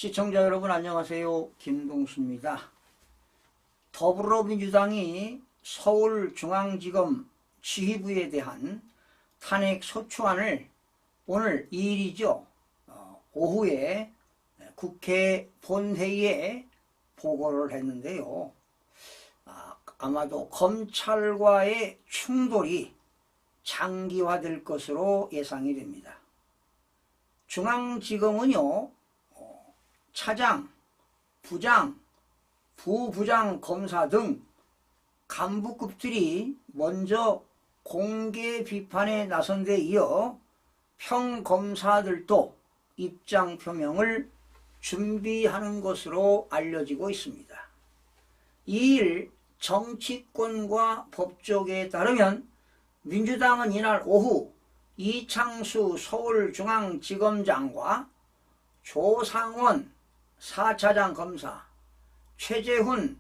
시청자 여러분 안녕하세요. 김동수입니다. 더불어민주당이 서울중앙지검 지휘부에 대한 탄핵소추안을 오늘 2일이죠. 오후에 국회 본회의에 보고를 했는데요. 아마도 검찰과의 충돌이 장기화될 것으로 예상이 됩니다. 중앙지검은요, 차장, 부장, 부부장 검사 등 간부급들이 먼저 공개 비판에 나선 데 이어 평검사들도 입장 표명을 준비하는 것으로 알려지고 있습니다. 이일 정치권과 법조계에 따르면 민주당은 이날 오후 이창수 서울중앙지검장과 조상원 4차장 검사, 최재훈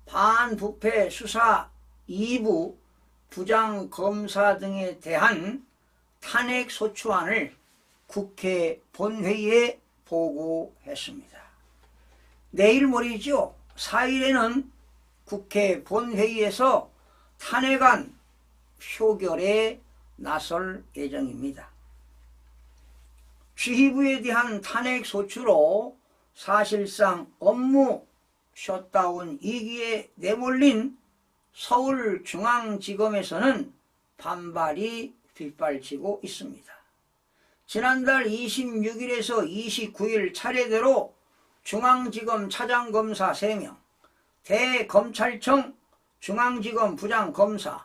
반부패 수사 2부 부장검사 등에 대한 탄핵소추안을 국회 본회의에 보고했습니다. 내일 모레죠. 4일에는 국회 본회의에서 탄핵안 표결에 나설 예정입니다. 지휘부에 대한 탄핵소추로 사실상 업무 셧다운 2기에 내몰린 서울중앙지검에서는 반발이 빗발치고 있습니다. 지난달 26일에서 29일 차례대로 중앙지검 차장검사 3명, 대검찰청 중앙지검 부장검사,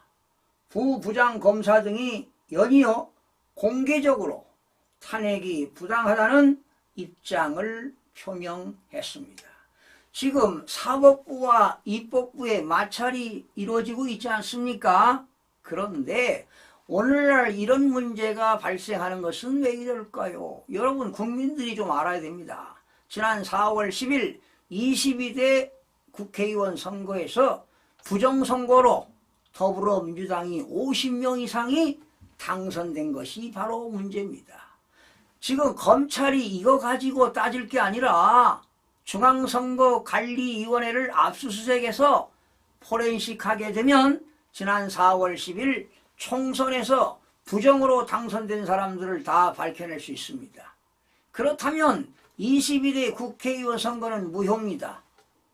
부부장검사 등이 연이어 공개적으로 탄핵이 부당하다는 입장을 표명했습니다. 지금 사법부와 입법부의 마찰이 이루어지고 있지 않습니까? 그런데 오늘날 이런 문제가 발생하는 것은 왜 이럴까요? 여러분 국민들이 좀 알아야 됩니다. 지난 4월 10일 22대 국회의원 선거에서 부정선거로 더불어민주당이 50명 이상이 당선된 것이 바로 문제입니다. 지금 검찰이 이거 가지고 따질 게 아니라 중앙선거관리위원회를 압수수색해서 포렌식하게 되면 지난 4월 10일 총선에서 부정으로 당선된 사람들을 다 밝혀낼 수 있습니다. 그렇다면 22대 국회의원 선거는 무효입니다.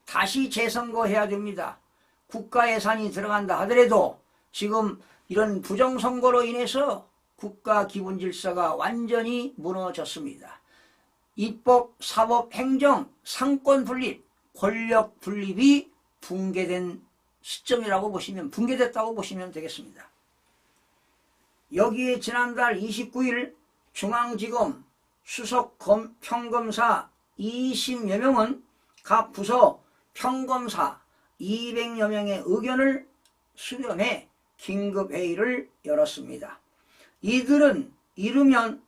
다시 재선거해야 됩니다. 국가 예산이 들어간다 하더라도 지금 이런 부정선거로 인해서 국가 기본 질서가 완전히 무너졌습니다. 입법, 사법, 행정, 상권 분립, 권력 분립이 붕괴된 시점이라고 보시면, 붕괴됐다고 보시면 되겠습니다. 여기에 지난달 29일 중앙지검 수석 평검사 20여 명은 각 부서 평검사 200여 명의 의견을 수렴해 긴급회의를 열었습니다. 이들은 이르면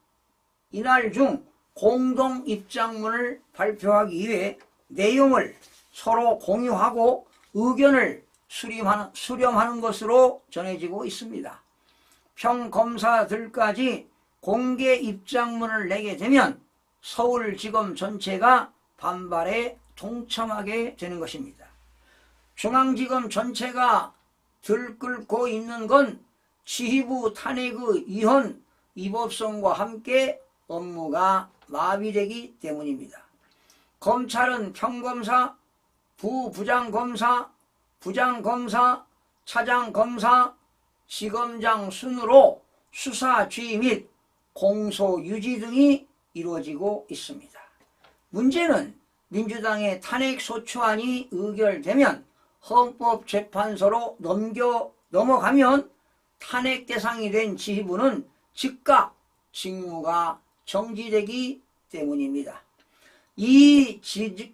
이날 중 공동 입장문을 발표하기 위해 내용을 서로 공유하고 의견을 수렴하는 것으로 전해지고 있습니다. 평검사들까지 공개 입장문을 내게 되면 서울지검 전체가 반발에 동참하게 되는 것입니다. 중앙지검 전체가 들끓고 있는 건 지휘부 탄핵의 이혼, 위법성과 함께 업무가 마비되기 때문입니다. 검찰은 평검사, 부부장검사, 부장검사, 차장검사, 지검장 순으로 수사 지휘 및 공소 유지 등이 이루어지고 있습니다. 문제는 민주당의 탄핵소추안이 의결되면 헌법재판소로 넘어가면 탄핵 대상이 된 지휘부는 즉각 직무가 정지되기 때문입니다. 이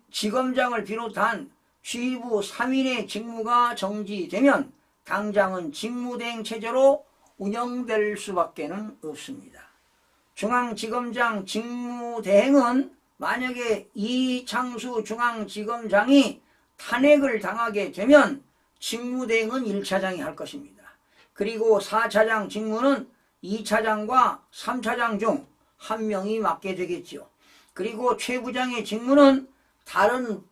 지검장을 비롯한 지휘부 3인의 직무가 정지되면 당장은 직무대행 체제로 운영될 수밖에 없습니다. 중앙지검장 직무대행은 만약에 이창수 중앙지검장이 탄핵을 당하게 되면 직무대행은 1차장이 할 것입니다. 그리고 4차장 직무는 2차장과 3차장 중 한 명이 맡게 되겠죠. 그리고 최 부장의 직무는 다른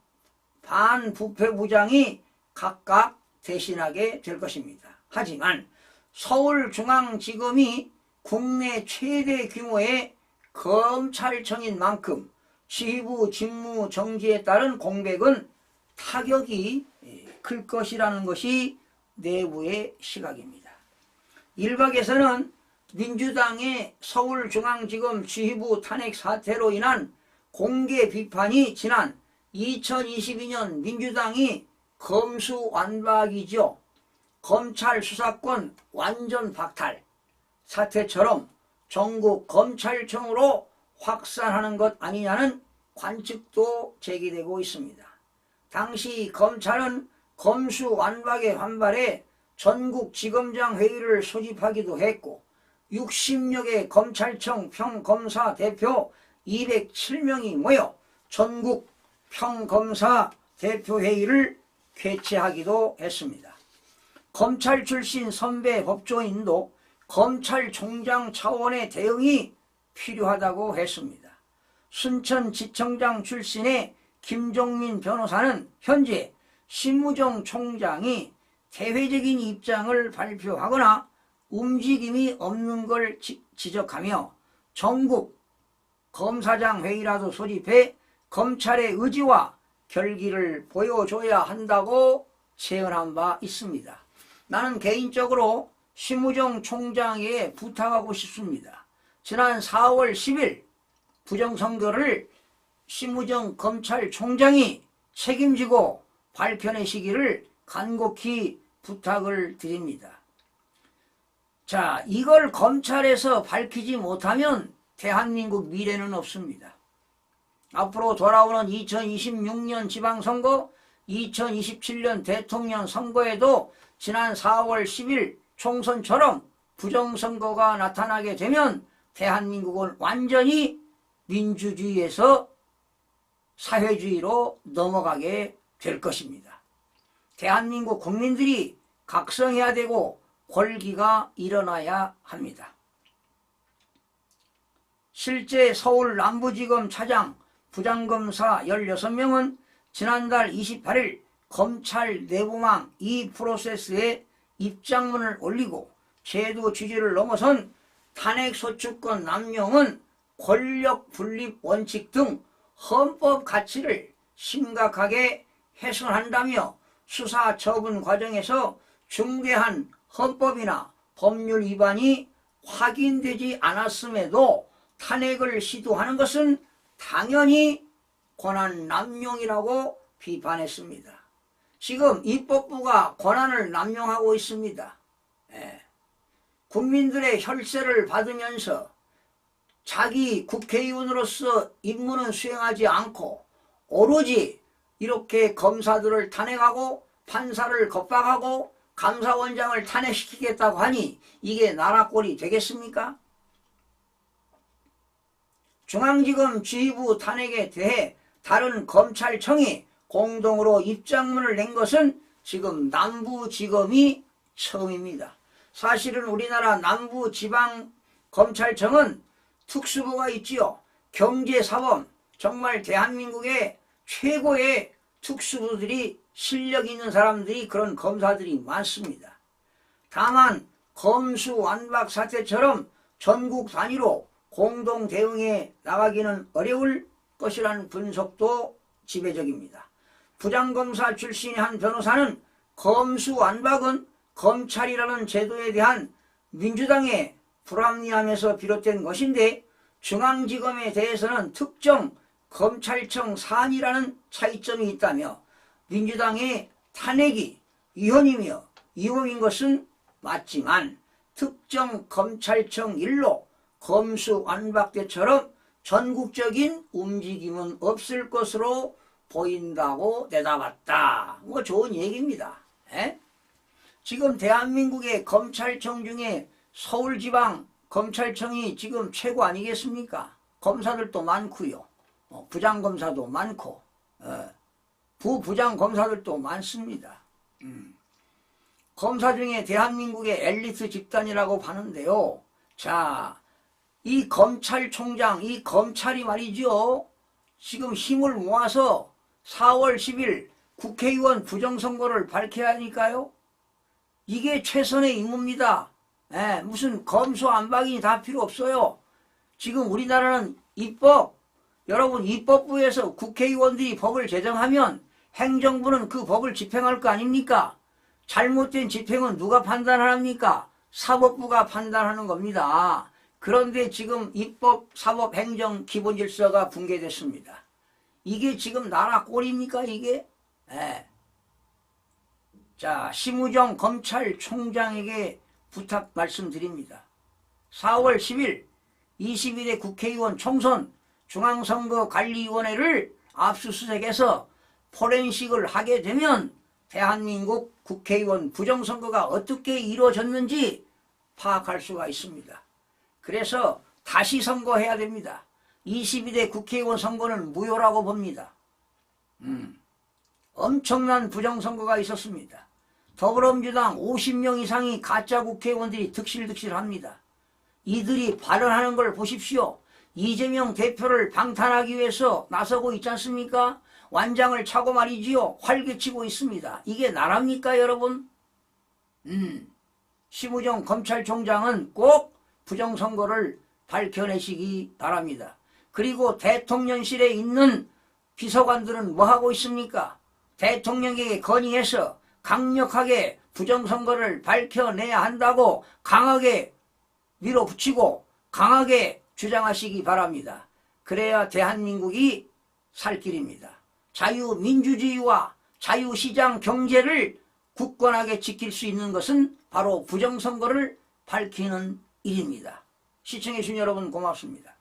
반부패부장이 각각 대신하게 될 것입니다. 하지만 서울중앙지검이 국내 최대 규모의 검찰청인 만큼 지휘부 직무 정지에 따른 공백은 타격이 클 것이라는 것이 내부의 시각입니다. 일각에서는 민주당의 서울중앙지검 지휘부 탄핵 사태로 인한 공개 비판이 지난 2022년 민주당이 검수완박이죠. 검찰 수사권 완전 박탈 사태처럼 전국 검찰청으로 확산하는 것 아니냐는 관측도 제기되고 있습니다. 당시 검찰은 검수완박에 환발해 전국지검장 회의를 소집하기도 했고 60여 개 검찰청 평검사 대표 207명이 모여 전국 평검사 대표회의를 개최하기도 했습니다. 검찰 출신 선배 법조인도 검찰총장 차원의 대응이 필요하다고 했습니다. 순천지청장 출신의 김종민 변호사는 현재 심우정 총장이 대외적인 입장을 발표하거나 움직임이 없는 걸 지적하며 전국 검사장 회의라도 소집해 검찰의 의지와 결기를 보여줘야 한다고 제언한 바 있습니다. 나는 개인적으로 심우정 총장에게 부탁하고 싶습니다. 지난 4월 10일 부정선거를 심우정 검찰총장이 책임지고 발표내시기를 간곡히 부탁을 드립니다. 자, 이걸 검찰에서 밝히지 못하면 대한민국 미래는 없습니다. 앞으로 돌아오는 2026년 지방선거, 2027년 대통령 선거에도 지난 4월 10일 총선처럼 부정선거가 나타나게 되면 대한민국은 완전히 민주주의에서 사회주의로 넘어가게 될 것입니다. 대한민국 국민들이 각성해야 되고 권기가 일어나야 합니다. 실제 서울 남부지검 차장 부장검사 16명은 지난달 28일 검찰 내부망 이프로세스에 입장문을 올리고 제도 취지를 넘어선 탄핵소추권 남용은 권력 분립 원칙 등 헌법 가치를 심각하게 훼손한다며 수사 처분 과정에서 중대한 헌법이나 법률 위반이 확인되지 않았음에도 탄핵을 시도하는 것은 당연히 권한 남용이라고 비판했습니다. 지금 입법부가 권한을 남용하고 있습니다. 국민들의 혈세를 받으면서 자기 국회의원으로서 임무는 수행하지 않고 오로지 이렇게 검사들을 탄핵하고 판사를 겁박하고 감사원장을 탄핵시키겠다고 하니 이게 나라 꼴이 되겠습니까? 중앙지검 지휘부 탄핵에 대해 다른 검찰청이 공동으로 입장문을 낸 것은 지금 남부지검이 처음입니다. 사실은 우리나라 남부지방검찰청은 특수부가 있지요. 경제사범, 정말 대한민국의 최고의 특수부들이 실력 있는 사람들이 그런 검사들이 많습니다. 다만 검수완박 사태처럼 전국 단위로 공동 대응에 나가기는 어려울 것이라는 분석도 지배적입니다. 부장검사 출신의 한 변호사는 검수완박은 검찰이라는 제도에 대한 민주당의 불합리함에서 비롯된 것인데 중앙지검에 대해서는 특정 검찰청 사안이라는 차이점이 있다며 민주당의 탄핵이 위헌이며 위법인 것은 맞지만 특정 검찰청 일로 검수완박 때처럼 전국적인 움직임은 없을 것으로 보인다고 내다봤다. 뭐 좋은 얘기입니다. 지금 대한민국의 검찰청 중에 서울지방 검찰청이 지금 최고 아니겠습니까? 검사들도 많고요. 부장검사도 많고 부부장검사들도 많습니다. 검사 중에 대한민국의 엘리트 집단이라고 하는데요. 자, 이 검찰총장, 이 검찰이 말이죠. 지금 힘을 모아서 4월 10일 국회의원 부정선거를 밝혀야 하니까요. 이게 최선의 임무입니다. 무슨 검수안박이 다 필요 없어요. 지금 우리나라는 여러분 입법부에서 국회의원들이 법을 제정하면 행정부는 그 법을 집행할 거 아닙니까? 잘못된 집행은 누가 판단합니까? 사법부가 판단하는 겁니다. 그런데 지금 입법, 사법, 행정 기본질서가 붕괴됐습니다. 이게 지금 나라 꼴입니까 이게? 자, 심우정 검찰총장에게 부탁 말씀드립니다. 4월 10일 21대 국회의원 총선 중앙선거관리위원회를 압수수색해서 포렌식을 하게 되면 대한민국 국회의원 부정선거가 어떻게 이루어졌는지 파악할 수가 있습니다. 그래서 다시 선거해야 됩니다. 22대 국회의원 선거는 무효라고 봅니다. 엄청난 부정선거가 있었습니다. 더불어민주당 50명 이상이 가짜 국회의원들이 득실득실합니다. 이들이 발언하는 걸 보십시오. 이재명 대표를 방탄하기 위해서 나서고 있지 않습니까? 완장을 차고 말이지요. 활개치고 있습니다. 이게 나랍니까 여러분? 심우정 검찰총장은 꼭 부정선거를 밝혀내시기 바랍니다. 그리고 대통령실에 있는 비서관들은 뭐하고 있습니까? 대통령에게 건의해서 강력하게 부정선거를 밝혀내야 한다고 강하게 밀어붙이고 강하게 주장하시기 바랍니다. 그래야 대한민국이 살 길입니다. 자유민주주의와 자유시장 경제를 굳건하게 지킬 수 있는 것은 바로 부정선거를 밝히는 일입니다. 시청해주신 여러분 고맙습니다.